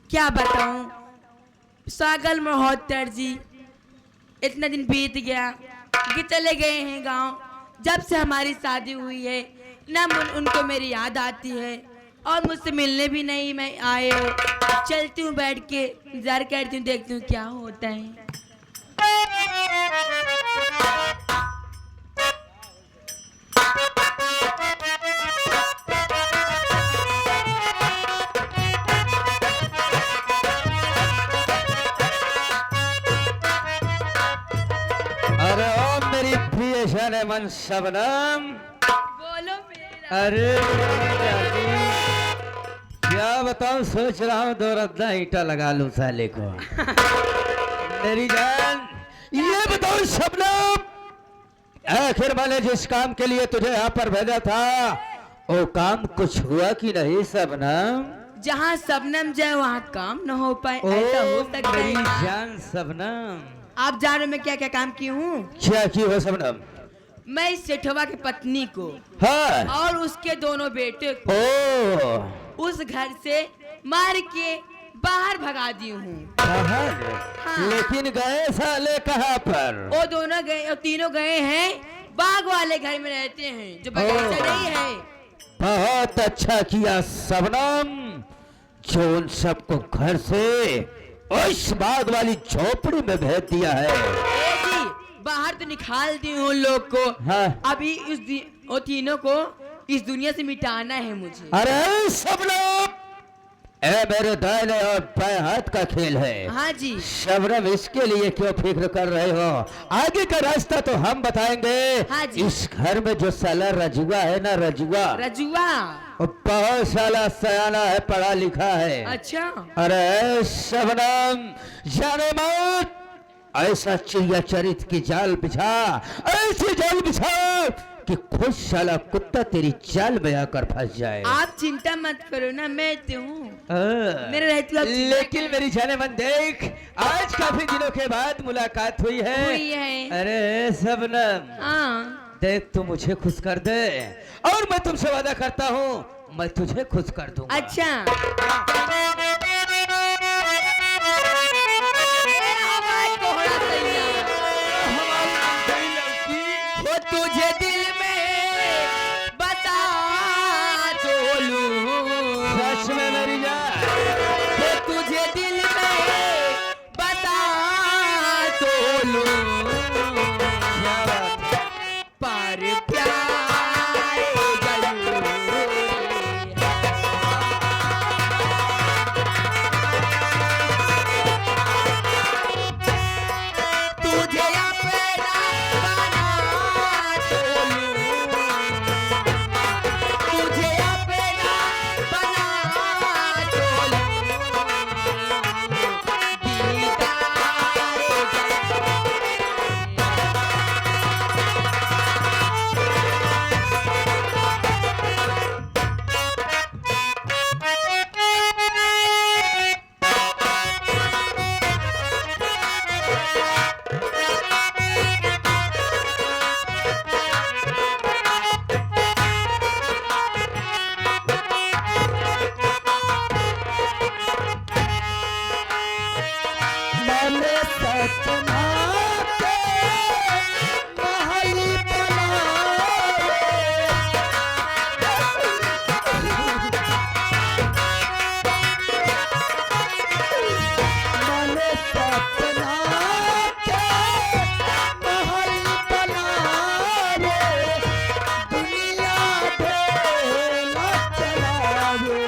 क्या बताऊं सागल महोत्तर जी, इतना दिन बीत गया कि चले गए हैं गांव। जब से हमारी शादी हुई है ना उनको मेरी याद आती है और मुझसे मिलने भी नहीं मैं आए हो। चलती हूँ बैठ के इंतजार करती हूँ, देखती हूँ क्या होता है। अरे ओ मेरी प्रिय जाने मन शबनम, बोलो मेरे अरे क्या बताऊं, सोच रहा हूँ दो रद्दा ईंटा लगा लूं साले को। मेरी जान ये बताओ शबनम, आखिर मैंने जिस काम के लिए तुझे यहाँ पर भेजा था वो काम कुछ हुआ कि नहीं शबनम? जहाँ शबनम जाए वहाँ काम न हो पाए, ऐसा हो सकता है मेरी क्या? जान शबनम, आप जानो मैं क्या क्या काम की हूँ? क्या की हो शबनम? मैं इस सेठवा की पत्नी को हाँ। और उसके दोनों बेटे को ओ उस घर से मार के बाहर भगा दी हूँ। हाँ। लेकिन गए साले कहाँ पर? वो दोनों गए और तीनों गए हैं बाग वाले घर में रहते हैं जो बगीचा नहीं है। बहुत अच्छा किया शबनम, जो उन सबको घर से उस बाग वाली झोपड़ी में भेज दिया है। ए जी, बाहर तो निकाल दी हूँ लोग को। हाँ। अभी वो तीनों को इस दुनिया से मिटाना है मुझे। अरे शबनम, ए मेरे दाहिने और बाएं हाथ का खेल है। हाँ जी। शबनम, इसके लिए क्यों फिक्र कर रहे हो? आगे का रास्ता तो हम बताएंगे। हाँ जी। इस घर में जो साला रजुआ है ना, रजुआ वो बहुत साला सयाना है, पढ़ा लिखा है। अच्छा। अरे शबनम, जाने मत, ऐसा चिड़िया चरित की जाल बिछा, ऐसी जाल बिछा कि खुद साला कुत्ता तेरी जाल में आकर फंस जाए। आप चिंता मत करो ना, मैं तो हूँ मेरे रहते हुए। लेकिन मेरी जाने मन देख, आज काफी दिनों के बाद मुलाकात हुई है। अरे शबनम, हाँ। देख तू मुझे खुश कर दे और मैं तुमसे वादा करता हूँ मैं तुझे खुश कर दूंगा। अच्छा। वो तुझे दिल में बता बोलूं, सच में मेरी जान, वो तुझे दिल में बता बोलूं, क्या बात है? पर प्यार जरूरी है। तुझे अपना बना बोलूं, तुझे अपना बना बोलूं, दीदार मैंने सपना के महल मैंने सपना के महल बनाए, दुनिया ढेला चलावे,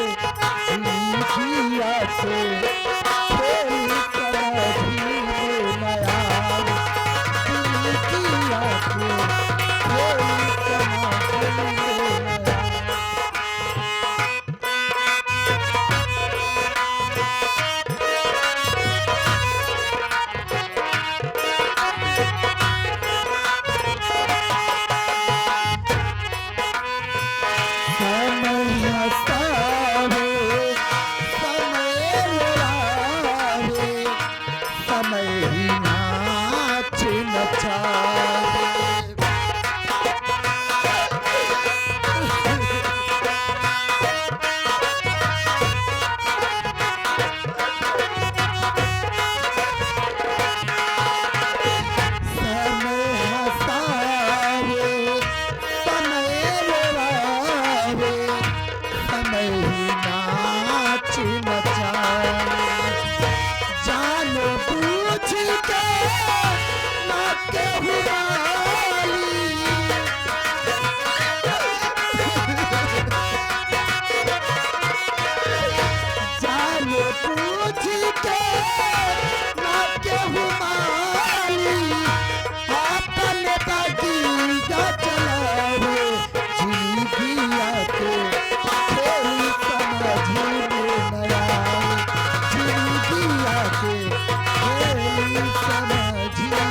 जिंदगिया से खेल कर भी नया, जिंदगिया से खेल कर भी नया। समय हंसावे, समय रुलावे, समय ही नाच नचावे। हूँ माली। जाने पूछ के ना केहू माली, अपने बगीचा चलावे जिंदगिया के खेल समझ में न आए, जिंदगिया के खेल समझ में।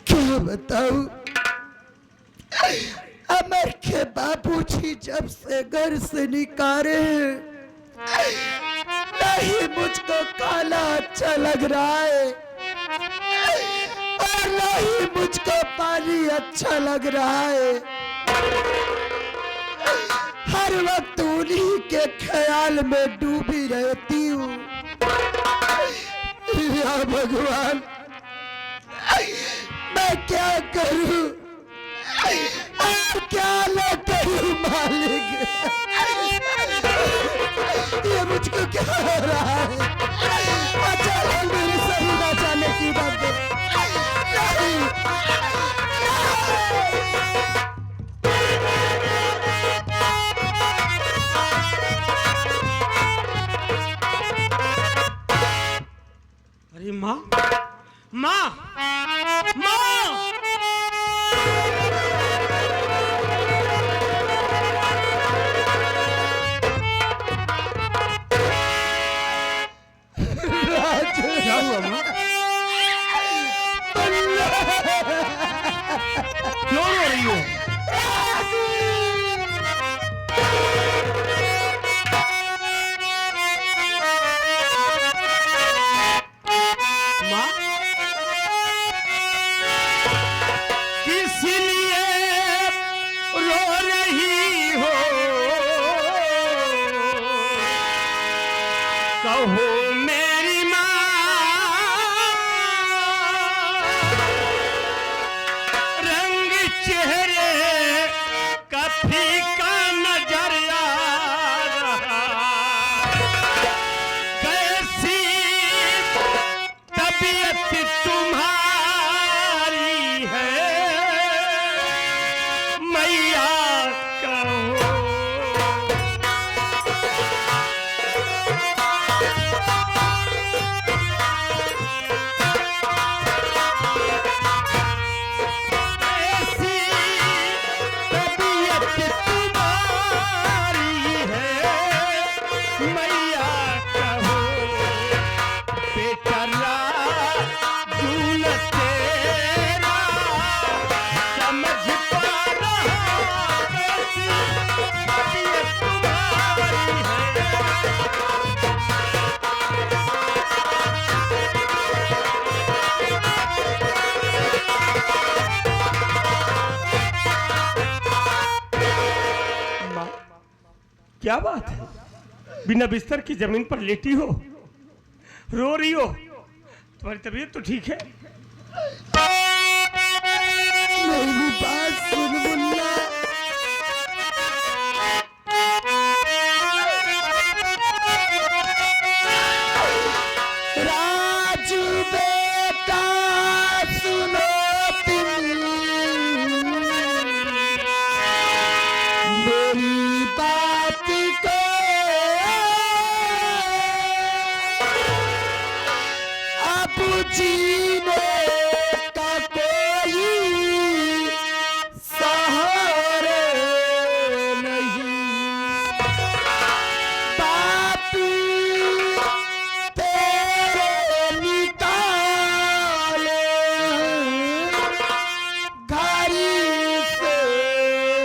क्या बताऊं, अमर के बाबूजी जब से घर से निकाले नहीं मुझको काला अच्छा लग रहा है और नहीं मुझको पानी अच्छा लग रहा है। हर वक्त उन्हीं के ख्याल में डूबी रहती हूँ। या भगवान, मैं क्या करूं, क्या न करूं मालिक, ये मुझको क्या हो रहा है। अचानक मेरे सही ना जाने की बात नहीं। अरे माँ, माँ, माँ! क्या हुआ माँ? क्यों रो रही हो? माँ, किस लिए रो रही हो? कहो मेरी माँ, रंग चेहरे का फीका नजर आ रहा, कैसी तबीयत तुम्हारी है मैया कहो। ऐसी तबीयत तुम्हारी है मैया कहो, बेचारा झूल तेरा समझ पा रहा, कैसी तबीयत तुम्हारी है। माँ, क्या बात है, बिना बिस्तर की जमीन पर लेटी हो, रो रही हो? तुम्हारी तबीयत तो ठीक है? मेरी बात सुन मुन्ना, राजू बेटा सुनो तुम, मेरी बात को अब जीने का कोई सहारे नहीं। बाप तेरे निकाले घर से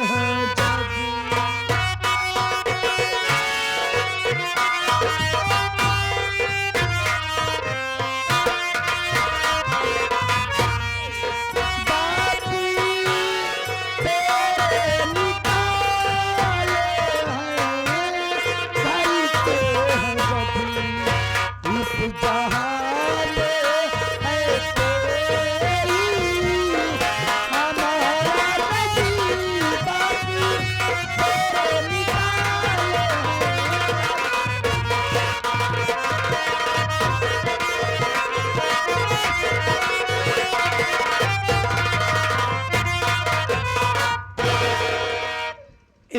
है जब।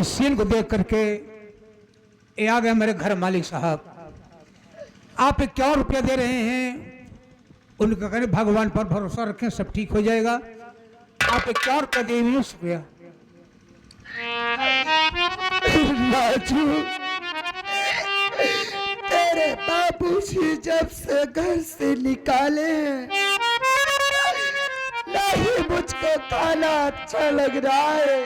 इस सीन को देख करके ये आ गया मेरे घर मालिक साहब, आप क्या रुपया दे रहे हैं? उनका कहें भगवान पर भरोसा रखें, सब ठीक हो जाएगा। आप क्या रुपया दे रहे हैं? शुक्रिया। राजू, तेरे बाबूजी जब से घर से निकाले हैं, नहीं मुझको खाना अच्छा लग रहा है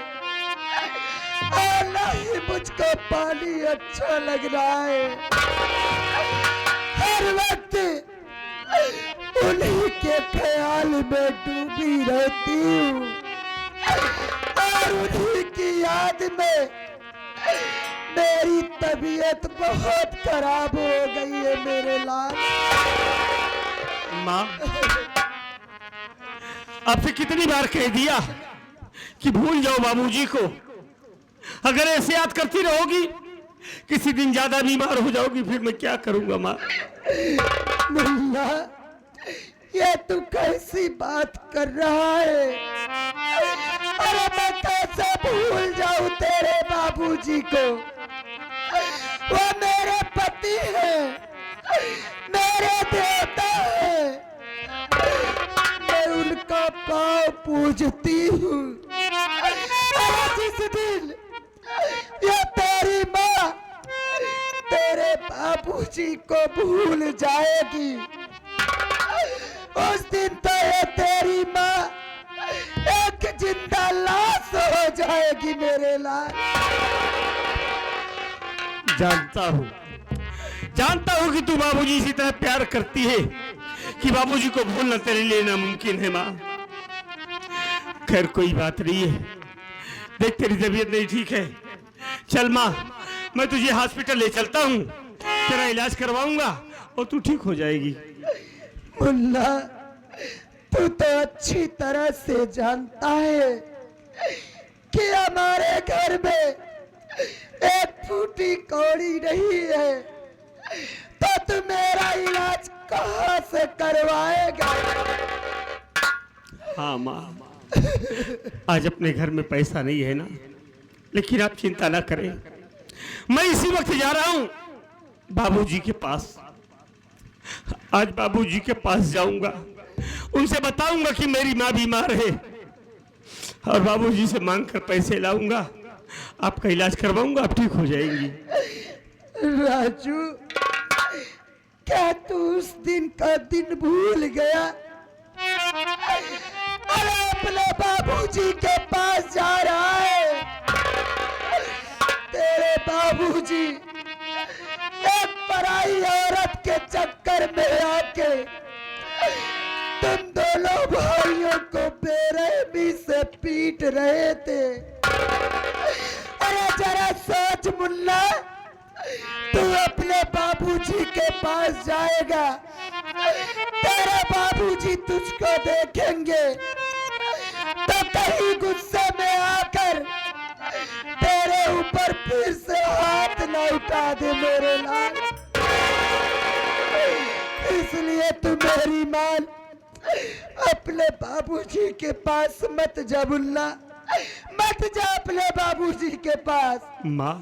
और नहीं मुझको पानी अच्छा लग रहा है। हर वक्त उन्हीं के ख्याल में डूबी रहती हूँ और उन्हीं की याद में मेरी तबीयत बहुत खराब हो गई है मेरे लाल। माँ, आपसे कितनी बार कह दिया कि भूल जाओ बाबूजी को। अगर ऐसे याद करती रहोगी, किसी दिन ज्यादा बीमार हो जाओगी, फिर मैं क्या करूंगा माँ? मुन्ना, ये तू कैसी बात कर रहा है? अरे मैं कैसे भूल जाऊं तेरे बाबूजी को? वो मेरे पति है, मेरे देवता है, मैं उनका पाँव पूजती हूँ। अरे जिस दिन ये तेरी माँ तेरे बाबूजी को भूल जाएगी, उस दिन तो ये तेरी माँ एक जिंदा लाश हो जाएगी मेरे लाल। जानता हूँ कि तू बाबूजी से इतना प्यार करती है कि बाबूजी को भूलना तेरे लिए नामुमकिन है माँ। खैर कोई बात नहीं है, देख तेरी तबीयत नहीं ठीक है, चल माँ मैं तुझे हॉस्पिटल ले चलता हूँ, तेरा इलाज करवाऊंगा और तू ठीक हो जाएगी। मुन्ना, तू तो अच्छी तरह से जानता है कि हमारे घर में एक फूटी कौड़ी नहीं है, तो तू मेरा इलाज कहाँ से करवाएगा? हाँ माँ, आज अपने घर में पैसा नहीं है ना, लेकिन आप चिंता ना करें, मैं इसी वक्त जा रहा हूँ बाबूजी के पास। आज बाबूजी के पास जाऊंगा, उनसे बताऊंगा कि मेरी माँ बीमार है और बाबूजी से मांग कर पैसे लाऊंगा, आपका इलाज करवाऊंगा, आप ठीक हो जाएंगी। राजू, क्या तू उस दिन का दिन भूल गया? अरे अपने बाबूजी के पास जा रहा है। तेरे बाबूजी एक पराई औरत के चक्कर में आके तुम दोनों भाइयों को बेरहमी से पीट रहे थे। अरे जरा सोच मुन्ना, तू अपने बाबूजी के पास जाएगा, तेरे बाबूजी तुझको देखेंगे तो कहीं गुस्से में आकर तेरे ऊपर फिर से हाथ न उठा दे मेरे लाल। इसलिए तू मेरी मान, अपने बाबूजी के पास मत जा मुन्ना, मत जा अपने बाबूजी के पास। माँ,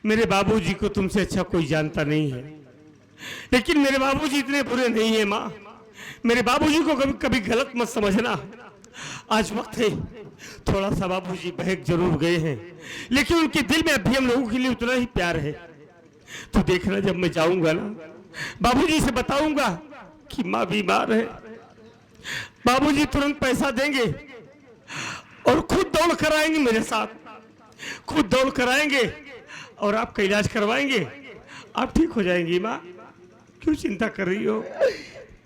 मेरे बाबूजी को तुमसे अच्छा कोई जानता नहीं है, लेकिन मेरे बाबूजी इतने बुरे नहीं है माँ। मेरे बाबूजी को कभी कभी गलत मत समझना। आज वक्त है, थोड़ा सा बाबूजी बहक जरूर गए हैं, लेकिन उनके दिल में अभी हम लोगों के लिए उतना ही प्यार है। तो देखना, जब मैं जाऊंगा ना, बाबूजी से बताऊंगा कि माँ बीमार है, बाबूजी तुरंत पैसा देंगे और खुद दौड़ कर आएंगे मेरे साथ, खुद दौड़ कर आएंगे और आपका इलाज करवाएंगे, आप ठीक हो जाएंगी माँ। क्यों चिंता कर रही हो?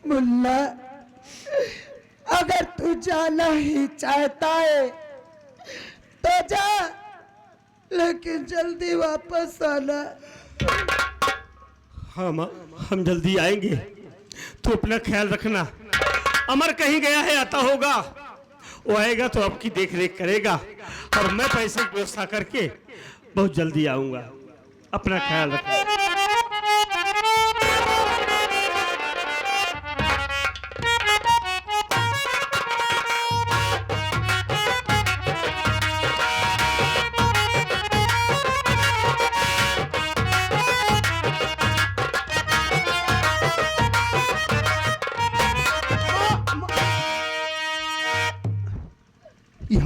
मुन्ना, अगर तू जाना ही चाहता है तो जा, लेकिन जल्दी वापस आना। हाँ माँ, हम जल्दी आएंगे, तो अपना ख्याल रखना। अमर कहीं गया है, आता होगा, वो आएगा तो आपकी देख रेख करेगा और मैं पैसे की व्यवस्था करके बहुत जल्दी आऊंगा। अपना ख्याल रखना।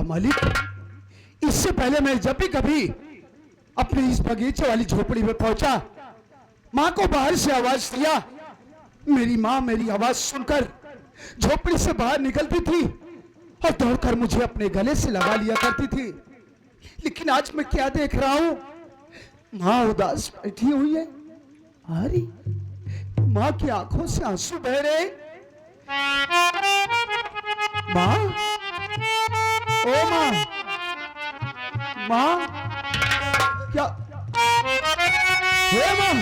मालिक, इससे पहले मैं जब भी कभी अपने इस बगीचे वाली झोपड़ी में पहुंचा, माँ को बाहर से आवाज दिया, मेरी माँ मेरी आवाज सुनकर झोपड़ी से बाहर निकलती थी और दौड़कर मुझे अपने गले से लगा लिया करती थी। लेकिन आज मैं क्या देख रहा हूं, माँ उदास बैठी हुई है। अरे माँ की आंखों से आंसू बह रहे। माँ, ओ माँ, माँ क्या, हे माँ,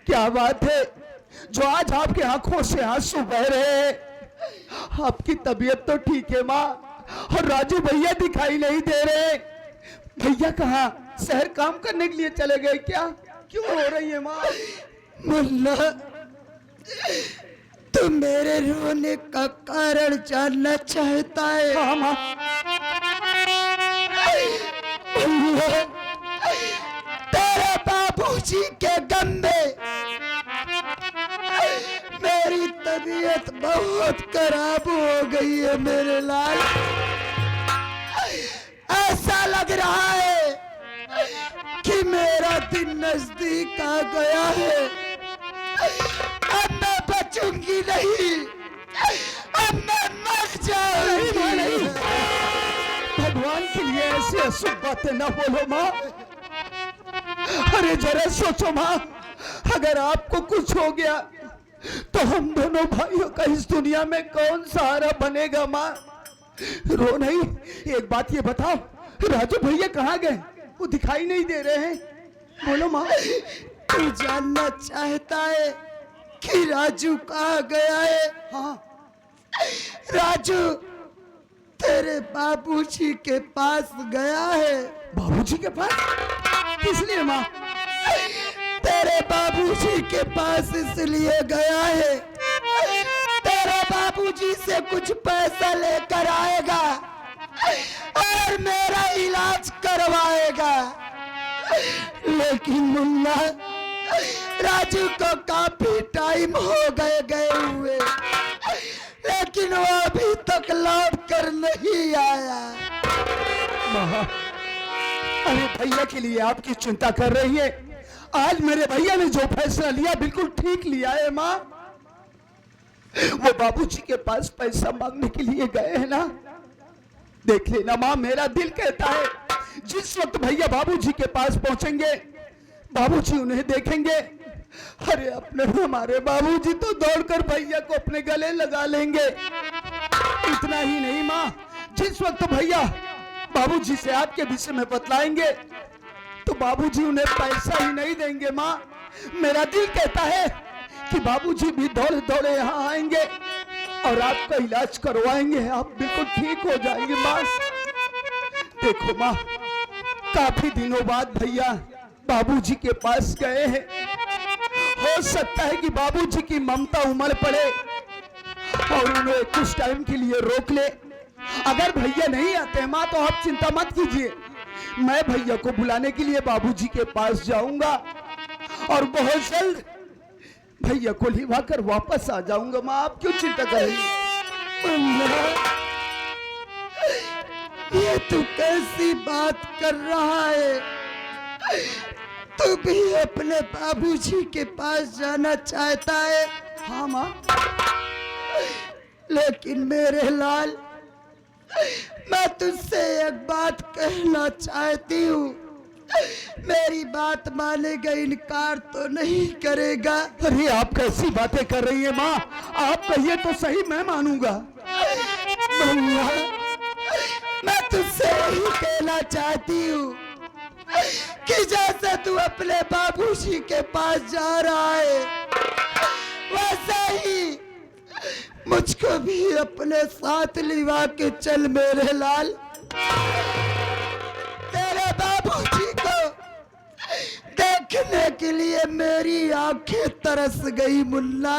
क्या बात है जो आज आपकी आंखों से आंसू बह रहे हैं। आपकी तबीयत तो ठीक है माँ, और राजू भैया दिखाई नहीं दे रहे। भैया कहाँ, शहर काम करने के लिए चले गए क्या? क्यों रो रही है माँ? मुन्ना, तू मेरे रोने का कारण जानना चाहता है? हाँ माँ। तेरे बाबूजी के गम में मेरी तबीयत बहुत खराब हो गई है मेरे लाल। ऐसा लग रहा है कि मेरा दिन नजदीक आ गया है। अब मैं बचूंगी नहीं, अब मैं मर जाऊंगी। भगवान के लिए ऐसे अशुभ बातें ना बोलो माँ। अरे जरा सोचो माँ, अगर आपको कुछ हो गया तो हम दोनों भाइयों का इस दुनिया में कौन सहारा बनेगा माँ? रो नहीं। एक बात ये बताओ, राजू भैया कहाँ गए? वो दिखाई नहीं दे रहे हैं। बोलो माँ। तू जानना चाहता है कि राजू कहाँ गया है? हाँ। राजू तेरे बाबूजी के पास गया है। बाबूजी के पास? किस लिए माँ? तेरे बाबूजी के पास इसलिए गया है, तेरे बाबूजी से कुछ पैसा लेकर आएगा और मेरा इलाज करवाएगा। लेकिन मुन्ना, राजू को काफी टाइम हो गए हुए, लेकिन वो अभी तक लौट कर नहीं आया। माँ, अरे भैया के लिए आपकी चिंता कर रही है। आज मेरे भैया ने जो फैसला लिया बिल्कुल ठीक लिया है माँ। वो बाबूजी के पास पैसा मांगने के लिए गए हैं ना, देख लेना माँ, मेरा दिल कहता है जिस वक्त भैया बाबूजी के पास पहुंचेंगे, बाबूजी उन्हें देखेंगे, अरे अपने हमारे बाबूजी तो दौड़कर भैया को अपने गले लगा लेंगे। इतना ही नहीं माँ, जिस वक्त भैया बाबूजी से आपके विषय में बतलाएंगे तो बाबूजी उन्हें पैसा ही नहीं देंगे माँ। मेरा दिल कहता है कि बाबूजी भी दौड़े दौड़े यहाँ आएंगे और आपका इलाज करवाएंगे, आप बिल्कुल ठीक हो जाएंगे माँ। देखो माँ, काफी दिनों बाद भैया बाबूजी के पास गए हैं। हो सकता है कि बाबूजी की ममता उमड़ पड़े और उन्हें कुछ टाइम के लिए रोक ले। अगर भैया नहीं आते माँ तो आप चिंता मत कीजिए, मैं भैया को बुलाने के लिए बाबूजी के पास जाऊंगा और बहुत जल्द भैया को लिवा कर वापस आ जाऊंगा माँ, आप क्यों चिंता कर रही हैं? ये तू कैसी बात कर रहा है? तू भी अपने बाबूजी के पास जाना चाहता है? हाँ माँ, लेकिन मेरे लाल, मैं तुझसे एक बात कहना चाहती हूँ, मेरी बात मानेगा, इनकार तो नहीं करेगा? अरे आप कैसी बातें कर रही हैं माँ, आप कहिए तो सही, मैं मानूंगा। भैया, मैं तुझसे यही कहना चाहती हूँ कि जैसे तू अपने बाबूजी के पास जा रहा है, वैसा ही मुझको भी अपने साथ लिवा के चल मेरे लाल। तेरे बाबूजी को देखने के लिए मेरी आंखें तरस गई मुन्ना।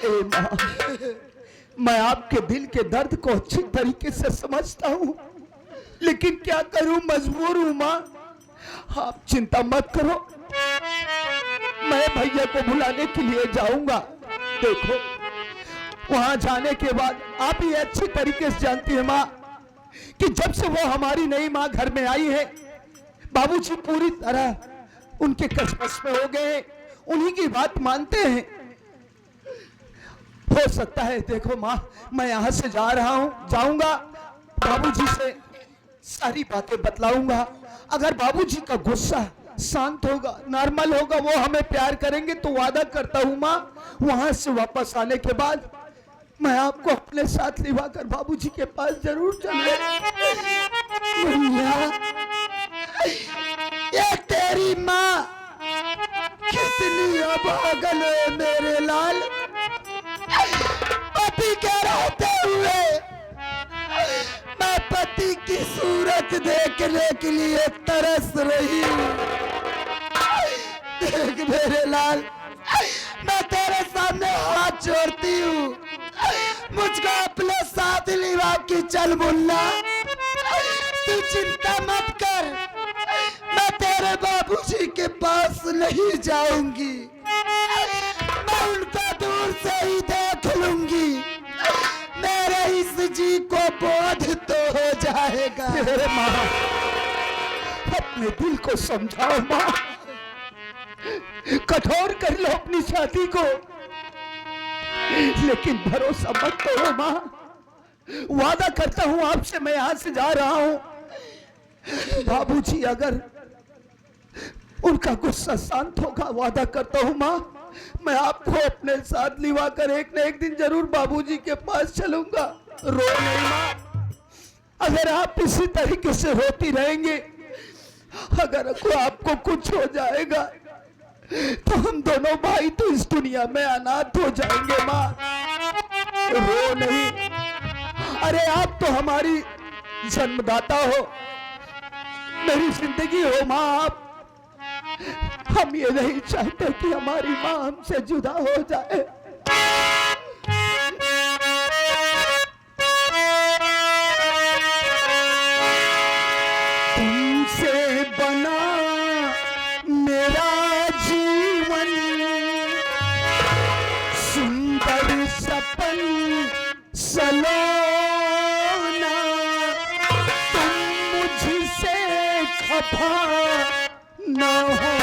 ए माँ, मैं आपके दिल के दर्द को अच्छी तरीके से समझता हूँ, लेकिन क्या करूं, मजबूर हूं माँ। आप चिंता मत करो, मैं भैया को बुलाने के लिए जाऊंगा। देखो, वहां जाने के बाद आप ये अच्छी तरीके से जानती है माँ कि जब से वो हमारी नई माँ घर में आई है, बाबूजी पूरी तरह उनके कस में हो गए हैं, उन्हीं की बात मानते हैं। हो सकता है, देखो माँ, मैं यहाँ से जा रहा हूँ, जाऊंगा बाबूजी से सारी बातें बतलाऊंगा। अगर बाबूजी का गुस्सा शांत होगा, नॉर्मल होगा, वो हमें प्यार करेंगे, तो वादा करता हूँ माँ, वहां से वापस आने के बाद मैं आपको अपने साथ लिवा कर बाबूजी के पास जरूर चलूंगा। ये तेरी माँ कितनी अभागन है मेरे लाल। पति के रहते हुए मैं पति की सूरत देखने के लिए तरस रही हूँ। देख मेरे लाल, मैं तेरे सामने हाथ जोड़ती हूँ, मुझको अपने साथ लिवा के चल मुन्ना। तू चिंता मत कर, मैं तेरे बाबूजी के पास नहीं जाऊंगी, मैं उनको दूर से ही देख लूंगी, मेरे इस जी को बोध तो हो जाएगा। माँ, अपने दिल को समझाओ माँ, कठोर कर लो अपनी शादी को, लेकिन भरोसा मत तोड़ो माँ। वादा करता हूँ आपसे, मैं यहाँ से जा रहा हूँ, बाबूजी अगर उनका गुस्सा शांत होगा, वादा करता हूँ माँ, मैं आपको अपने साथ लिवा कर एक न एक दिन जरूर बाबूजी के पास चलूंगा। रो नहीं माँ, अगर आप इसी तरीके से रोती रहेंगे, अगर आपको कुछ हो जाएगा तो हम दोनों भाई तो इस दुनिया में अनाथ हो जाएंगे माँ। रो नहीं, अरे आप तो हमारी जन्मदाता हो, मेरी जिंदगी हो माँ आप। हम ये नहीं चाहते कि हमारी माँ हमसे जुदा हो जाए। तुमसे बना मेरा जीवन, सुंदर सपन सलोना, खफा न हो